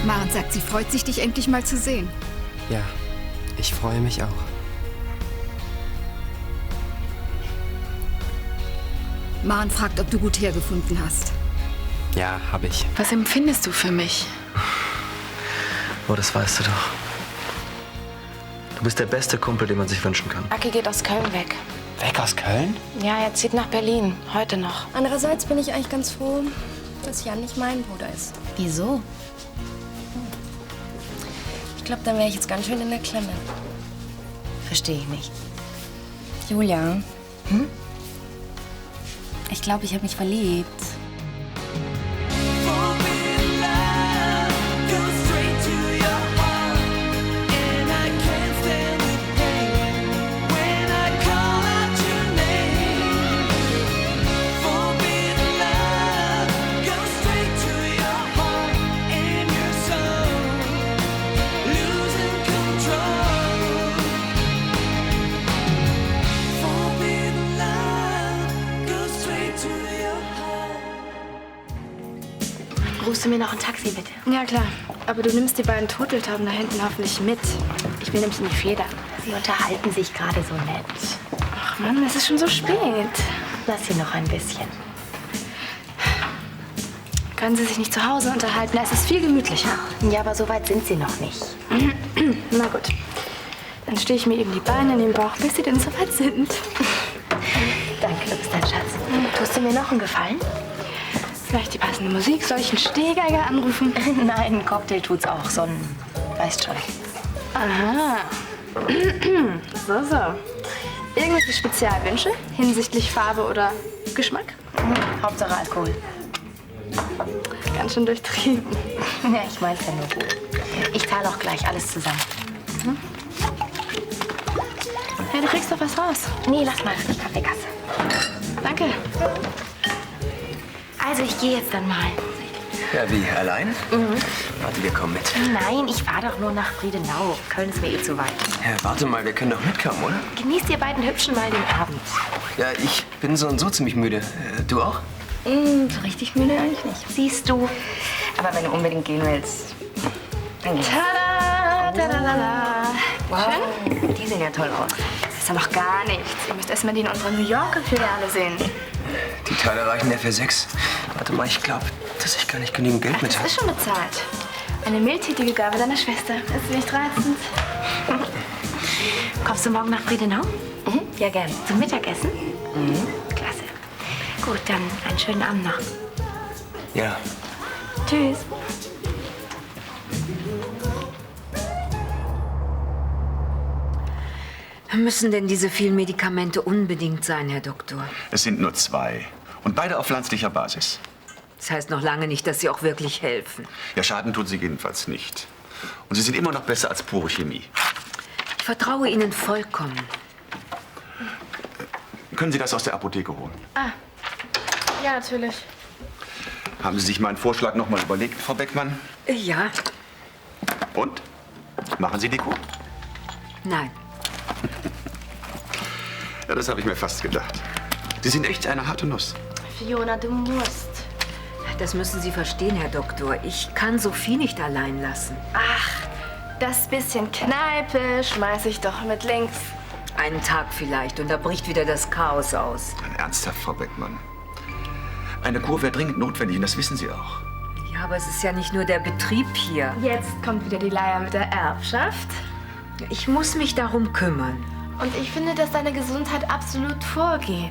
Maren sagt, sie freut sich, dich endlich mal zu sehen. Ja, ich freue mich auch. Maren fragt, ob du gut hergefunden hast. Ja, habe ich. Was empfindest du für mich? Oh, das weißt du doch. Du bist der beste Kumpel, den man sich wünschen kann. Aki geht aus Köln weg. Weg aus Köln? Ja, er zieht nach Berlin. Heute noch. Andererseits bin ich eigentlich ganz froh, dass Jan nicht mein Bruder ist. Wieso? Ich glaube, dann wäre ich jetzt ganz schön in der Klemme. Verstehe ich nicht. Julia. Ich glaube, ich habe mich verliebt. Rufst du mir noch ein Taxi, bitte? Ja, klar. Aber du nimmst die beiden Turteltauben da hinten hoffentlich mit. Ich will nämlich in die Feder. Sie unterhalten sich gerade so nett. Ach Mann, es ist schon so spät. Lass sie noch ein bisschen. Können Sie sich nicht zu Hause unterhalten? Es ist viel gemütlicher. Ja, aber so weit sind sie noch nicht. Na gut. Dann stehe ich mir eben die Beine in den Bauch, bis sie denn so weit sind. Danke, du bist ein Schatz. Tust du mir noch einen Gefallen? Vielleicht die passende Musik? Soll ich einen Stehgeiger anrufen? Nein, ein Cocktail tut's auch. So ein, weißt schon. Aha. So. Irgendwelche Spezialwünsche hinsichtlich Farbe oder Geschmack? Hauptsache Alkohol. Ganz schön durchtrieben. Ja, ich mein's ja nur gut. Ich zahle auch gleich alles zusammen. Hey, du kriegst doch was raus. Nee, lass mal für die Kaffeekasse. Danke. Also, ich gehe jetzt dann mal. Ja, wie, allein? Warte, wir kommen mit. Nein, ich fahre doch nur nach Friedenau. Köln ist mir eh zu weit. Ja, warte mal, wir können doch mitkommen, oder? Genießt ihr beiden Hübschen mal den Abend. Ja, ich bin so und so ziemlich müde. Du auch? So richtig müde eigentlich nicht. Siehst du. Aber wenn du unbedingt gehen willst, dann geh. Tada! Tadadada. Wow, die sehen ja toll aus. Das ist ja noch gar nichts. Ihr müsst erst mal die in unserer New Yorker Filiale sehen. Die Teile reichen ja für 6. Warte mal, ich glaube, dass ich gar nicht genügend Geld mit Das habe. ist schon bezahlt. Eine mildtätige Gabe deiner Schwester. Ist sie nicht reizend? Kommst du morgen nach Friedenau? Ja, gern. Zum Mittagessen? Klasse. Gut, dann einen schönen Abend noch. Ja. Tschüss. Müssen denn diese vielen Medikamente unbedingt sein, Herr Doktor? Es sind nur 2. Und beide auf pflanzlicher Basis. Das heißt noch lange nicht, dass sie auch wirklich helfen. Ja, Schaden tun sie jedenfalls nicht. Und sie sind immer noch besser als pure Chemie. Ich vertraue Ihnen vollkommen. Können Sie das aus der Apotheke holen? Ja, natürlich. Haben Sie sich meinen Vorschlag noch mal überlegt, Frau Beckmann? Ja, Und? Machen Sie die Kur? nein. Ja, das habe ich mir fast gedacht. Sie sind echt eine harte Nuss. Fiona, du musst. Das müssen Sie verstehen, Herr Doktor. Ich kann Sophie nicht allein lassen. Ach, das bisschen Kneipe schmeiß ich doch mit links. Einen Tag vielleicht und da bricht wieder das Chaos aus. Ernsthaft, Frau Beckmann. Eine Kur wäre dringend notwendig und das wissen Sie auch. Ja, aber es ist ja nicht nur der Betrieb hier. Jetzt kommt wieder die Leier mit der Erbschaft. Ich muss mich darum kümmern. Und ich finde, dass deine Gesundheit absolut vorgeht.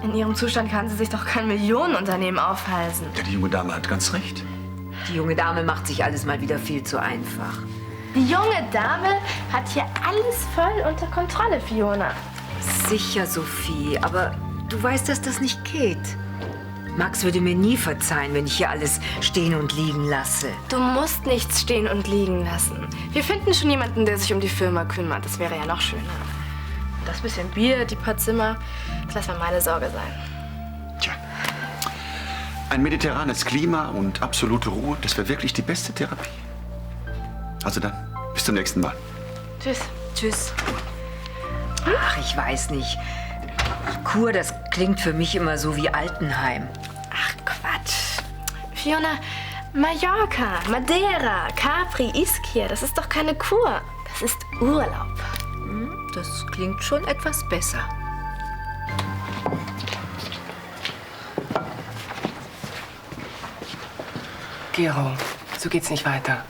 In ihrem Zustand kann sie sich doch kein Millionenunternehmen aufhalsen. Ja, die junge Dame hat ganz recht. Die junge Dame macht sich alles mal wieder viel zu einfach. Die junge Dame hat hier alles voll unter Kontrolle, Fiona. Sicher, Sophie, aber du weißt, dass das nicht geht. Max würde mir nie verzeihen, wenn ich hier alles stehen und liegen lasse. Du musst nichts stehen und liegen lassen. Wir finden schon jemanden, der sich um die Firma kümmert. Das wäre ja noch schöner. Das bisschen Bier, die paar Zimmer, das lassen wir meine Sorge sein. Tja. Ein mediterranes Klima und absolute Ruhe, das wäre wirklich die beste Therapie. Also dann, bis zum nächsten Mal. Tschüss. Tschüss. Ach, ich weiß nicht. Kur, das klingt für mich immer so wie Altenheim. Ach, Quatsch. Fiona, Mallorca, Madeira, Capri, Ischia, das ist doch keine Kur. Das ist Urlaub. Das klingt schon etwas besser. Gero, so geht's nicht weiter.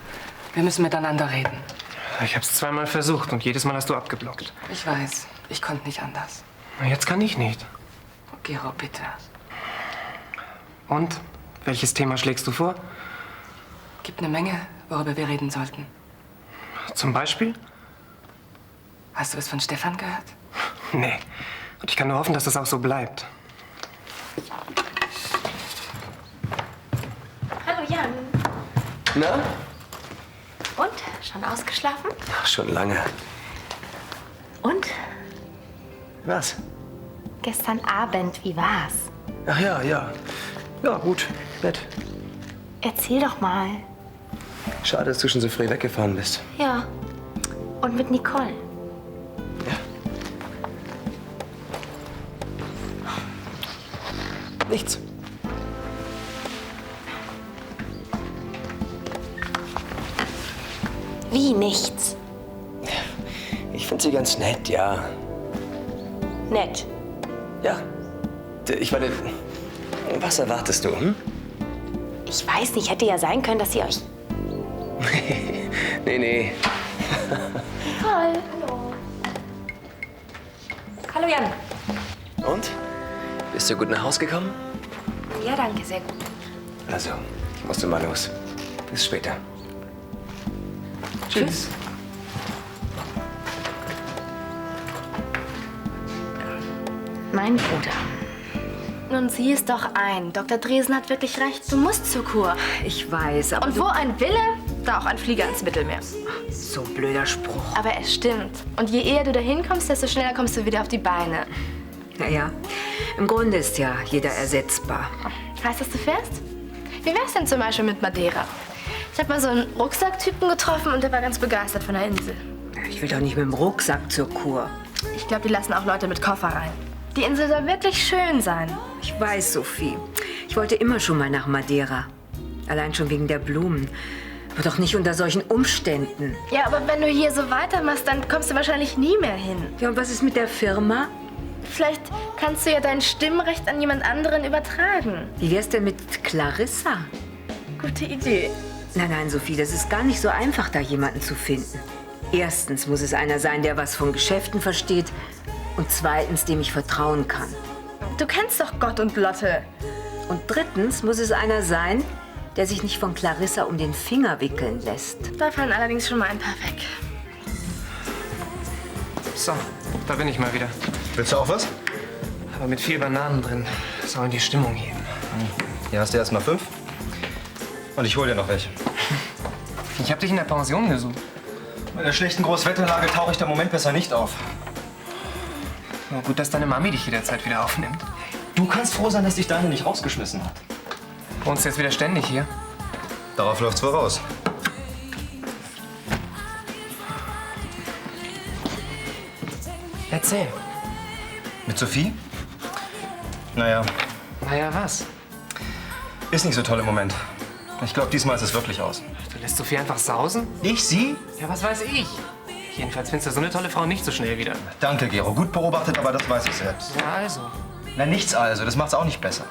Wir müssen miteinander reden. Ich hab's zweimal versucht und jedes Mal hast du abgeblockt. Ich weiß, ich konnte nicht anders. Na, jetzt kann ich nicht. Gero, bitte. Und? Welches Thema schlägst du vor? Gibt eine Menge, worüber wir reden sollten. Zum Beispiel? Hast du es von Stefan gehört? Nee. Und ich kann nur hoffen, dass das auch so bleibt. Hallo Jan. Na? Und? Schon ausgeschlafen? Ach, schon lange. Und? Was? Gestern Abend, wie war's? Ach ja. Ja, gut. Nett. Erzähl doch mal. Schade, dass du schon so früh weggefahren bist. Ja. Und mit Nicole? Ja. Nichts. Wie nichts? Ich finde sie ganz nett, ja. Nett. Ja. Ich meine, was erwartest du, hm? Ich weiß nicht, hätte ja sein können, dass ihr euch... Nee. Nicole. Hallo. Hallo Jan. Und? Bist du gut nach Hause gekommen? Ja, danke, sehr gut. Also, ich musste mal los. Bis später. Tschüss. Mein Bruder. Nun sieh es doch ein. Dr. Dresen hat wirklich recht. Du musst zur Kur. Ich weiß, aber Und wo ein Wille, da auch ein Flieger ins Mittelmeer. so blöder Spruch. Aber es stimmt. Und je eher du dahin kommst, desto schneller kommst du wieder auf die Beine. Naja, im Grunde ist ja jeder ersetzbar. Heißt das, du fährst? Wie wär's denn zum Beispiel mit Madeira? Ich habe mal so einen Rucksacktypen getroffen und der war ganz begeistert von der Insel. Ich will doch nicht mit dem Rucksack zur Kur. Ich glaube, die lassen auch Leute mit Koffer rein. Die Insel soll wirklich schön sein. Ich weiß, Sophie. Ich wollte immer schon mal nach Madeira. Allein schon wegen der Blumen. Aber doch nicht unter solchen Umständen. Ja, aber wenn du hier so weitermachst, dann kommst du wahrscheinlich nie mehr hin. Ja, und was ist mit der Firma? Vielleicht kannst du ja dein Stimmrecht an jemand anderen übertragen. Wie wär's denn mit Clarissa? Gute Idee. Nein, Sophie, das ist gar nicht so einfach, da jemanden zu finden. Erstens muss es einer sein, der was von Geschäften versteht. Und zweitens, dem ich vertrauen kann. Du kennst doch Gott und Lotte. Und drittens muss es einer sein, der sich nicht von Clarissa um den Finger wickeln lässt. Da fallen allerdings schon mal ein paar weg. So, da bin ich mal wieder. Willst du auch was? Aber mit viel Bananen drin. Sollen die Stimmung heben. Hier hast du erst mal 5. Und ich hol dir noch welche. Ich hab dich in der Pension gesucht. Bei der schlechten Großwetterlage tauche ich da im Moment besser nicht auf. Na gut, dass deine Mami dich jederzeit wieder aufnimmt. Du kannst froh sein, dass dich deine nicht rausgeschmissen hat. Wohnst du jetzt wieder ständig hier? Darauf läuft's voraus. Erzähl. Mit Sophie? Naja, Naja, was? ist nicht so toll im Moment. Ich glaube, diesmal ist es wirklich aus. Du lässt Sophie einfach sausen? Ich, sie? Ja, was weiß ich? Jedenfalls findest du so eine tolle Frau nicht so schnell wieder. Danke, Gero. Gut beobachtet, aber das weiß ich selbst. Ja, also. Na, nichts also. Das macht's auch nicht besser.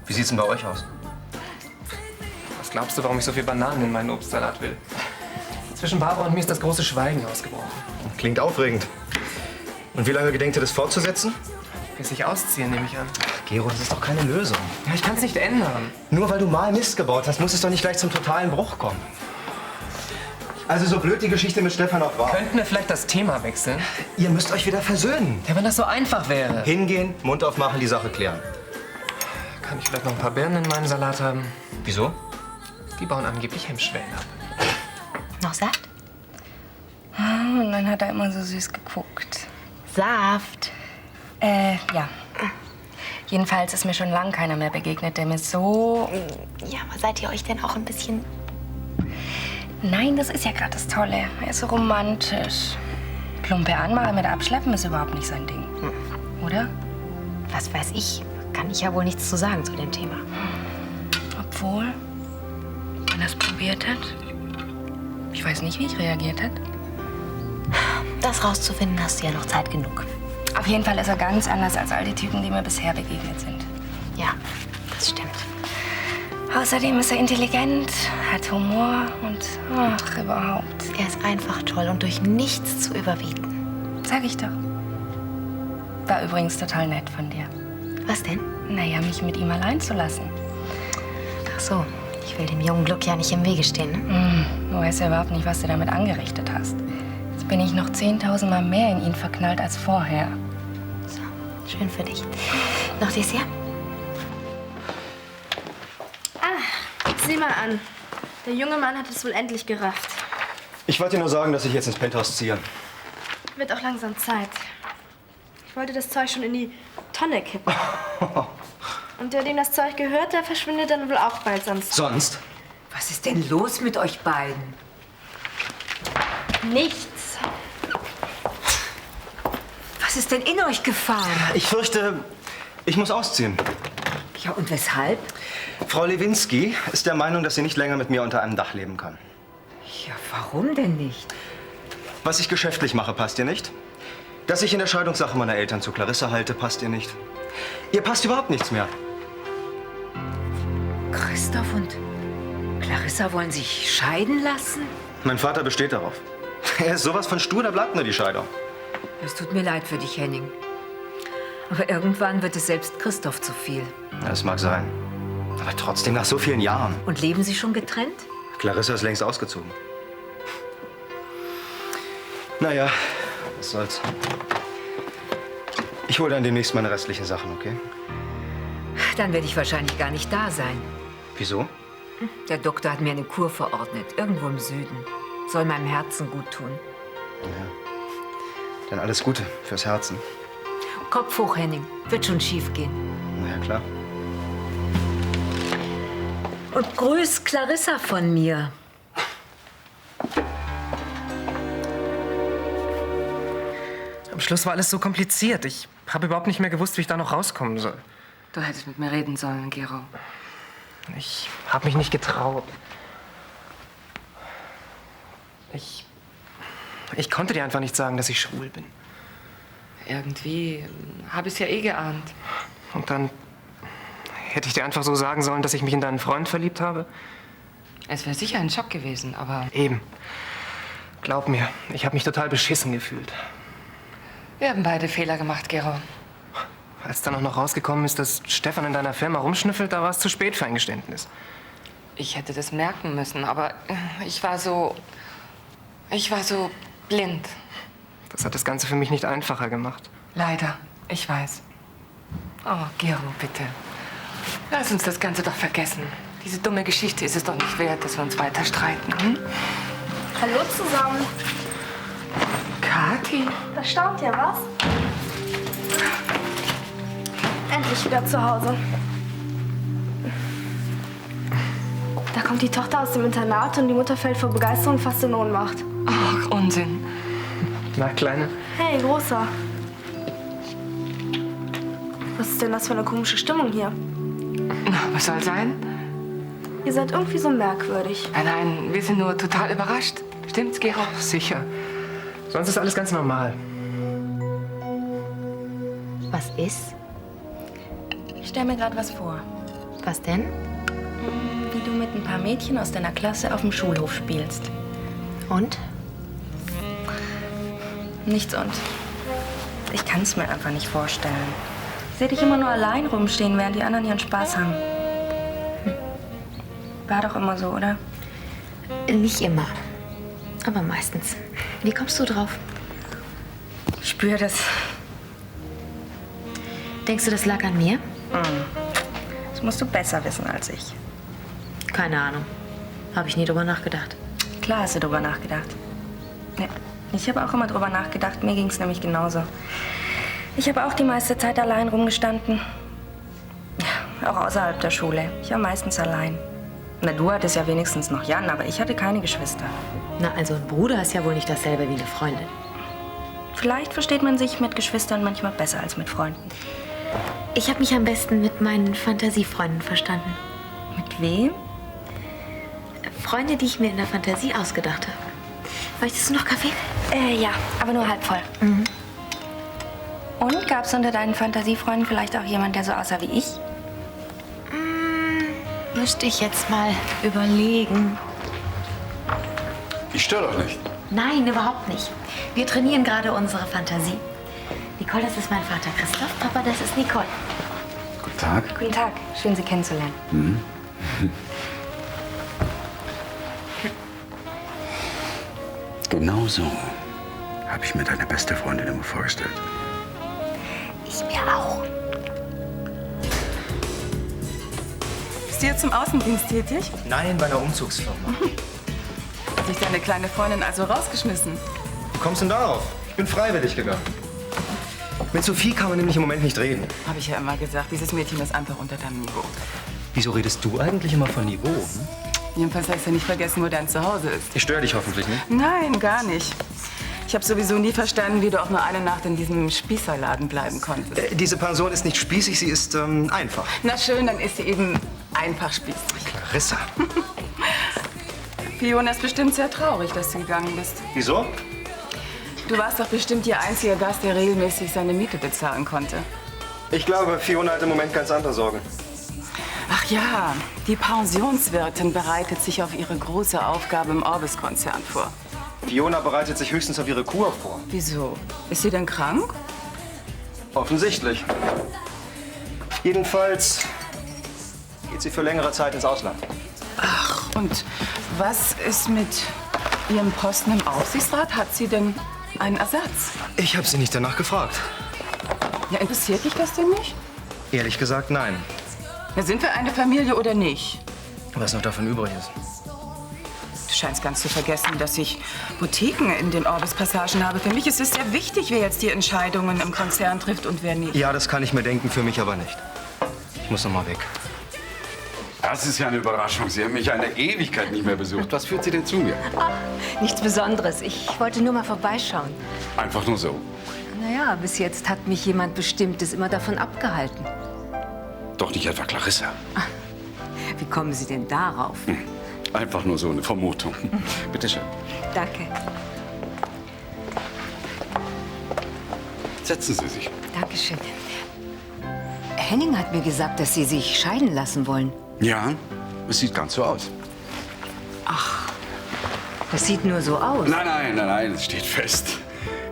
Wie sieht's denn bei euch aus? Was glaubst du, warum ich so viel Bananen in meinen Obstsalat will? Zwischen Barbara und mir ist das große Schweigen ausgebrochen. Klingt aufregend. Und wie lange gedenkt ihr das fortzusetzen? Bis ich ausziehe, nehme ich an. Gero, das ist doch keine Lösung. Ja, ich kann es nicht ändern. Nur weil du mal Mist gebaut hast, muss es doch nicht gleich zum totalen Bruch kommen. Also so blöd die Geschichte mit Stefan auch war. Könnten wir vielleicht das Thema wechseln? Ihr müsst euch wieder versöhnen. Ja, wenn das so einfach wäre. Hingehen, Mund aufmachen, die Sache klären. Kann ich vielleicht noch ein paar Birnen in meinem Salat haben? Wieso? Die bauen angeblich Hemmschwellen ab. Noch Saft? Und dann hat er immer so süß geguckt. Saft. Ja. Jedenfalls ist mir schon lange keiner mehr begegnet, der mir so... Ja, aber seid ihr euch denn auch ein bisschen... Nein, das ist ja gerade das Tolle. Er ist so romantisch. Plumpe Anmache mit Abschleppen ist überhaupt nicht sein Ding. Oder? Was weiß ich? Kann ich ja wohl nichts zu sagen zu dem Thema. Ob Obwohl, wenn er es probiert hat, ich weiß nicht, wie ich reagiert hätte. Das rauszufinden, hast du ja noch Zeit genug. Auf jeden Fall ist er ganz anders als all die Typen, die mir bisher begegnet sind. Ja, das stimmt. Außerdem ist er intelligent, hat Humor und ach, überhaupt. Er ist einfach toll und durch nichts zu überbieten. Sag ich doch. War übrigens total nett von dir. Was denn? Naja, mich mit ihm allein zu lassen. Ach so, ich will dem jungen Glück ja nicht im Wege stehen. Ne? Du weißt ja überhaupt nicht, was du damit angerichtet hast. Jetzt bin ich noch 10.000 Mal mehr in ihn verknallt als vorher. So, schön für dich. Noch Dessert? Sieh mal an. Der junge Mann hat es wohl endlich gerafft. Ich wollte dir nur sagen, dass ich jetzt ins Penthouse ziehe. Wird auch langsam Zeit. Ich wollte das Zeug schon in die Tonne kippen. Und der, dem das Zeug gehört, der verschwindet dann wohl auch bald sonst. Sonst? Was ist denn los mit euch beiden? Nichts. Was ist denn in euch gefahren? Ich fürchte, ich muss ausziehen. Ja, und weshalb? Frau Lewinsky ist der Meinung, dass sie nicht länger mit mir unter einem Dach leben kann. Ja, warum denn nicht? Was ich geschäftlich mache, passt ihr nicht. Dass ich in der Scheidungssache meiner Eltern zu Clarissa halte, passt ihr nicht. Ihr passt überhaupt nichts mehr. Christoph und Clarissa wollen sich scheiden lassen? Mein Vater besteht darauf. Er ist sowas von stur, da bleibt nur die Scheidung. Es tut mir leid für dich, Henning. Aber irgendwann wird es selbst Christoph zu viel. Das mag sein. Aber trotzdem nach so vielen Jahren. Und leben sie schon getrennt? Clarissa ist längst ausgezogen. Naja, was soll's. Ich hole dann demnächst meine restlichen Sachen, okay? Dann werde ich wahrscheinlich gar nicht da sein. Wieso? Der Doktor hat mir eine Kur verordnet, irgendwo im Süden. Soll meinem Herzen gut tun. Ja. Dann alles Gute fürs Herzen. Kopf hoch, Henning. Wird schon schief gehen. Na ja, klar. Und grüß Clarissa von mir. Am Schluss war alles so kompliziert. Ich habe überhaupt nicht mehr gewusst, wie ich da noch rauskommen soll. Du hättest mit mir reden sollen, Gero. Ich habe mich nicht getraut. Ich konnte dir einfach nicht sagen, dass ich schwul bin. Irgendwie habe ich es ja eh geahnt. Und dann hätte ich dir einfach so sagen sollen, dass ich mich in deinen Freund verliebt habe? Es wäre sicher ein Schock gewesen, aber... Eben. Glaub mir, ich habe mich total beschissen gefühlt. Wir haben beide Fehler gemacht, Gero. Als dann auch noch rausgekommen ist, dass Stefan in deiner Firma rumschnüffelt, da war es zu spät für ein Geständnis. Ich hätte das merken müssen, aber ich war so blind. Das hat das Ganze für mich nicht einfacher gemacht. Leider, ich weiß. Oh, Gero, bitte. Lass uns das Ganze doch vergessen. Diese dumme Geschichte ist es doch nicht wert, dass wir uns weiter streiten. Hm? Hallo zusammen. Kathi? Das staunt ja, was? Endlich wieder zu Hause. Da kommt die Tochter aus dem Internat und die Mutter fällt vor Begeisterung fast in Ohnmacht. Ach, Unsinn. Na, Kleine? Hey, Großer. Was ist denn das für eine komische Stimmung hier? Na, was soll sein? Ihr seid irgendwie so merkwürdig. Nein, wir sind nur total überrascht. Stimmt's, Gero? Sicher. Sonst ist alles ganz normal. Was ist? Ich stell mir gerade was vor. Was denn? Wie du mit ein paar Mädchen aus deiner Klasse auf dem Schulhof spielst. Und? Nichts und. Ich kann es mir einfach nicht vorstellen. Ich sehe dich immer nur allein rumstehen, während die anderen ihren Spaß haben. War doch immer so, oder? Nicht immer. Aber meistens. Wie kommst du drauf? Ich spür das. Denkst du, das lag an mir? Das musst du besser wissen als ich. Keine Ahnung. Habe ich nie drüber nachgedacht. Klar hast du drüber nachgedacht. Ja, ich habe auch immer drüber nachgedacht. Mir ging es nämlich genauso. Ich habe auch die meiste Zeit allein rumgestanden. Ja, auch außerhalb der Schule. Ich war meistens allein. Na, du hattest ja wenigstens noch Jan, aber ich hatte keine Geschwister. Na, also ein Bruder ist ja wohl nicht dasselbe wie eine Freundin. Vielleicht versteht man sich mit Geschwistern manchmal besser als mit Freunden. Ich habe mich am besten mit meinen Fantasiefreunden verstanden. Mit Mit wem? Freunde, die ich mir in der Fantasie ausgedacht habe. Möchtest du noch Kaffee? Ja, aber nur halb voll. Und gab's unter deinen Fantasiefreunden vielleicht auch jemand, der so aussah wie ich? Müsste ich jetzt mal überlegen. Ich störe doch nicht. Nein, überhaupt nicht. Wir trainieren gerade unsere Fantasie. Nicole, das ist mein Vater Christoph. Papa, das ist Nicole. Guten Tag. Guten Tag, schön Sie kennenzulernen. Genau so habe ich mir deine beste Freundin immer vorgestellt. Ich mir auch. Bist du jetzt zum Außendienst tätig? Nein, bei einer Umzugsfirma. Hat sich deine kleine Freundin also rausgeschmissen? Wie kommst du denn darauf? Ich bin freiwillig gegangen. Mit Sophie kann man nämlich im Moment nicht reden. Habe ich ja immer gesagt, dieses Mädchen ist einfach unter deinem Niveau. Wieso redest du eigentlich immer von Niveau? Jedenfalls hast du nicht vergessen, wo dein Zuhause ist. Ich störe dich hoffentlich nicht. Nein, gar nicht. Ich habe sowieso nie verstanden, wie du auch nur eine Nacht in diesem Spießerladen bleiben konntest. Diese Pension ist nicht spießig, sie ist einfach. Na schön, dann ist sie eben einfach spießig. Clarissa. Fiona ist bestimmt sehr traurig, dass du gegangen bist. Wieso? Du warst doch bestimmt ihr einziger Gast, der regelmäßig seine Miete bezahlen konnte. Ich glaube, Fiona hat im Moment ganz andere Sorgen. Ach ja, die Pensionswirtin bereitet sich auf ihre große Aufgabe im Orbis-Konzern vor. Fiona bereitet sich höchstens auf ihre Kur vor. Wieso? Ist sie denn krank? Offensichtlich. Jedenfalls geht sie für längere Zeit ins Ausland. Ach, und was ist mit ihrem Posten im Aufsichtsrat? Hat sie denn einen Ersatz? Ich habe sie nicht danach gefragt. Ja, interessiert dich das denn nicht? Ehrlich gesagt, nein. Ja, sind wir eine Familie oder nicht? Was noch davon übrig ist. Du scheinst ganz zu vergessen, dass ich Boutiquen in den Orbis-Passagen habe. Für mich ist es sehr wichtig, wer jetzt die Entscheidungen im Konzern trifft und wer nicht. Ja, das kann ich mir denken, für mich aber nicht. Ich muss noch mal weg. Das ist ja eine Überraschung. Sie haben mich eine Ewigkeit nicht mehr besucht. Was führt Sie denn zu mir? Nichts Besonderes. Ich wollte nur mal vorbeischauen. Einfach nur so. Naja, bis jetzt hat mich jemand Bestimmtes immer davon abgehalten. Doch nicht etwa Clarissa. Wie kommen Sie denn darauf? Einfach nur so eine Vermutung. Bitte schön. Danke. Setzen Sie sich. Dankeschön. Henning hat mir gesagt, dass Sie sich scheiden lassen wollen. Ja, es sieht ganz so aus. Das sieht nur so aus. Nein, es steht fest.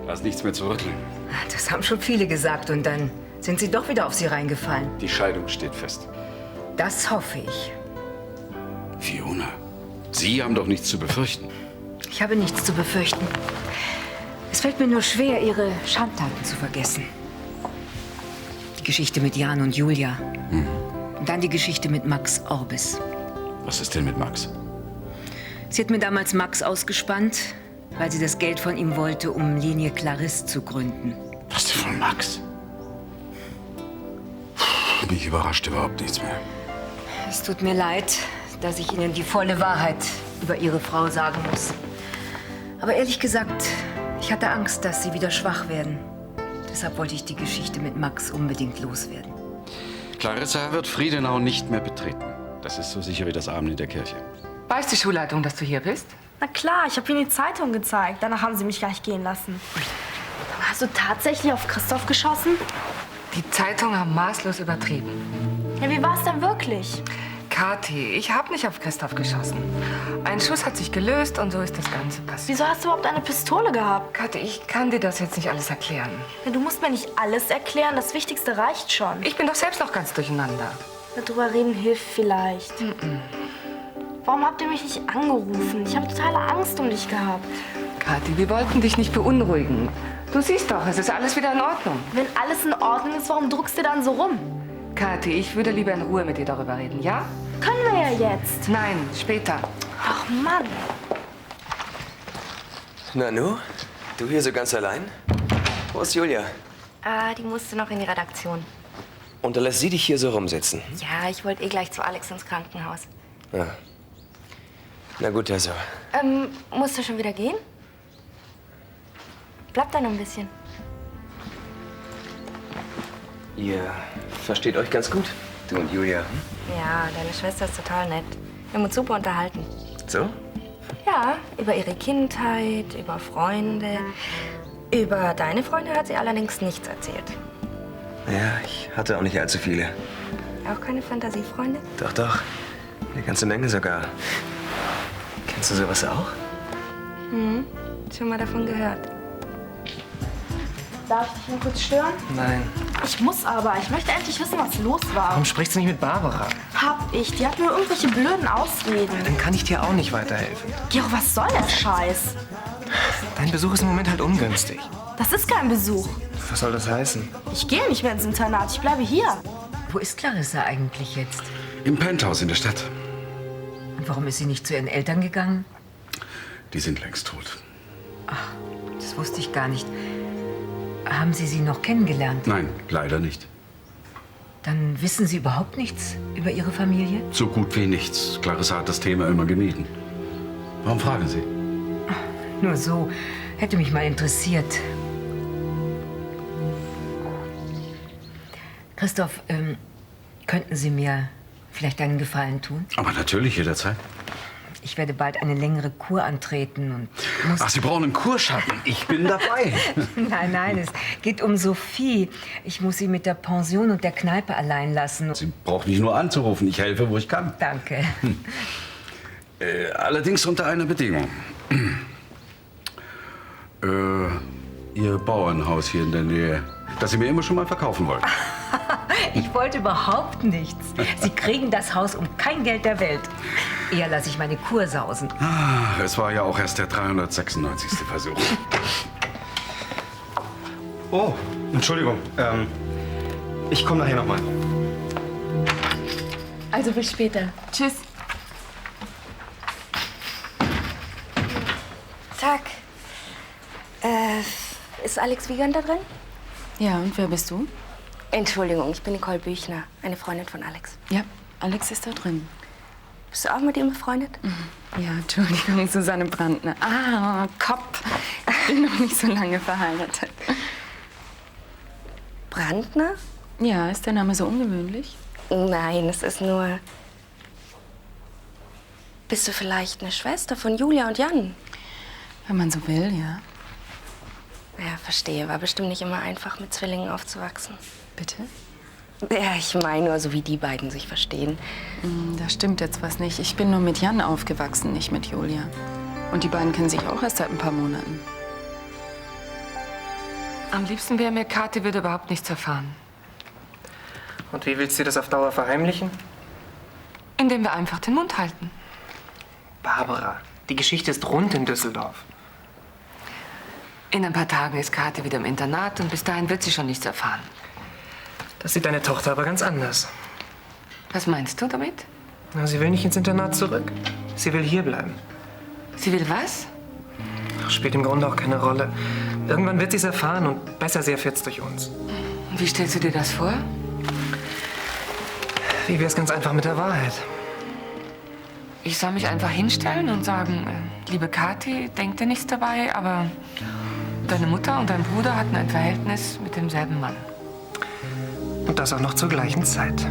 Da ist nichts mehr zu rütteln. Das haben schon viele gesagt und dann sind Sie doch wieder auf Sie reingefallen. Die Scheidung steht fest. Das hoffe ich. Fiona, Sie haben doch nichts zu befürchten. Ich habe nichts zu befürchten. Es fällt mir nur schwer, Ihre Schandtaten zu vergessen. Die Geschichte mit Jan und Julia. Und dann die Geschichte mit Max Orbis. Was ist denn mit Max? Sie hat mir damals Max ausgespannt, weil sie das Geld von ihm wollte, um Linie Clarisse zu gründen. Was denn von Max? Mich überrascht überhaupt nichts mehr. Es tut mir leid, dass ich Ihnen die volle Wahrheit über Ihre Frau sagen muss. Aber ehrlich gesagt, ich hatte Angst, dass Sie wieder schwach werden. Deshalb wollte ich die Geschichte mit Max unbedingt loswerden. Clarissa wird Friedenau nicht mehr betreten. Das ist so sicher wie das Abend in der Kirche. Weiß die Schulleitung, dass du hier bist? Na klar, ich habe ihnen die Zeitung gezeigt. Danach haben sie mich gleich gehen lassen. Hast du tatsächlich auf Christoph geschossen? Die Zeitung haben maßlos übertrieben. Ja, wie war es denn wirklich? Kathi, ich habe nicht auf Christoph geschossen. Ein Schuss hat sich gelöst und so ist das Ganze passiert. Wieso hast du überhaupt eine Pistole gehabt? Kathi, ich kann dir das jetzt nicht alles erklären. Ja, du musst mir nicht alles erklären, das Wichtigste reicht schon. Ich bin doch selbst noch ganz durcheinander. Darüber reden hilft vielleicht. Warum habt ihr mich nicht angerufen? Ich habe totale Angst um dich gehabt. Kathi, wir wollten dich nicht beunruhigen. Du siehst doch, es ist alles wieder in Ordnung. Wenn alles in Ordnung ist, warum druckst du dann so rum? Kathi, ich würde lieber in Ruhe mit dir darüber reden, ja? Können wir ja jetzt. Nein, später. Ach Mann. Nanu, du hier so ganz allein? Wo ist Julia? Die musste noch in die Redaktion. Und dann lässt sie dich hier so rumsitzen? Ja, ich wollte gleich zu Alex ins Krankenhaus. Ja. Na gut, also. Musst du schon wieder gehen? Bleib da noch ein bisschen. Ihr versteht euch ganz gut? Du und Julia. Ja, deine Schwester ist total nett. Wir haben uns super unterhalten. So? Ja, über ihre Kindheit, über Freunde. Über deine Freunde hat sie allerdings nichts erzählt. Ja, ich hatte auch nicht allzu viele. Auch keine Fantasiefreunde? Doch, doch. Eine ganze Menge sogar. Kennst du sowas auch? Hm, schon mal davon gehört. Darf ich dich mal kurz stören? Nein. Ich muss aber. Ich möchte endlich wissen, was los war. Warum sprichst du nicht mit Barbara? Hab ich. Die hat nur irgendwelche blöden Ausreden. Dann kann ich dir auch nicht weiterhelfen. Gero, was soll der Scheiß? Dein Besuch ist im Moment halt ungünstig. Das ist kein Besuch. Was soll das heißen? Ich gehe nicht mehr ins Internat. Ich bleibe hier. Wo ist Clarissa eigentlich jetzt? Im Penthouse in der Stadt. Und warum ist sie nicht zu ihren Eltern gegangen? Die sind längst tot. Ach, das wusste ich gar nicht. Haben Sie sie noch kennengelernt? Nein, leider nicht. Dann wissen Sie überhaupt nichts über Ihre Familie? So gut wie nichts. Clarissa hat das Thema immer gemieden. Warum fragen Sie? Nur so. Hätte mich mal interessiert. Christoph, könnten Sie mir vielleicht einen Gefallen tun? Aber natürlich, jederzeit. Ich werde bald eine längere Kur antreten und muss... Ach, Sie brauchen einen Kurschatten. Ich bin dabei. Nein, es geht um Sophie. Ich muss sie mit der Pension und der Kneipe allein lassen. Sie brauchen mich nur anzurufen. Ich helfe, wo ich kann. Danke. Allerdings unter einer Bedingung. Ihr Bauernhaus hier in der Nähe, das Sie mir immer schon mal verkaufen wollten. Ich wollte überhaupt nichts. Sie kriegen das Haus um kein Geld der Welt. Eher lasse ich meine Kur sausen. Es war ja auch erst der 396. Versuch. Oh, Entschuldigung. Ich komme nachher noch mal. Also bis später. Tschüss. Tag. Ist Alex Wiegand da drin? Ja, und wer bist du? Entschuldigung, ich bin Nicole Büchner, eine Freundin von Alex. Ja, Alex ist da drin. Bist du auch mit ihm befreundet? Ja, Entschuldigung, Susanne Brandner. Ah, Kopf. Ich bin noch nicht so lange verheiratet. Brandner? Ja, ist der Name so ungewöhnlich? Nein, es ist nur... Bist du vielleicht eine Schwester von Julia und Jan? Wenn man so will, ja. Ja, verstehe. War bestimmt nicht immer einfach, mit Zwillingen aufzuwachsen. Bitte? Ja, ich meine nur, so wie die beiden sich verstehen. Da stimmt jetzt was nicht. Ich bin nur mit Jan aufgewachsen, nicht mit Julia. Und die beiden kennen sich auch erst seit ein paar Monaten. Am liebsten wäre mir, Kathi würde überhaupt nichts erfahren. Und wie willst du das auf Dauer verheimlichen? Indem wir einfach den Mund halten. Barbara, die Geschichte ist rund in Düsseldorf. In ein paar Tagen ist Kathi wieder im Internat und bis dahin wird sie schon nichts erfahren. Das sieht deine Tochter aber ganz anders. Was meinst du damit? Na, sie will nicht ins Internat zurück. Sie will hier bleiben. Sie will was? Ach, spielt im Grunde auch keine Rolle. Irgendwann wird sie es erfahren und besser sie erfährt es durch uns. Wie stellst du dir das vor? Wie wär's ganz einfach mit der Wahrheit? Ich soll mich einfach hinstellen und sagen, liebe Kathi, denk dir nichts dabei, aber deine Mutter und dein Bruder hatten ein Verhältnis mit demselben Mann. Und das auch noch zur gleichen Zeit.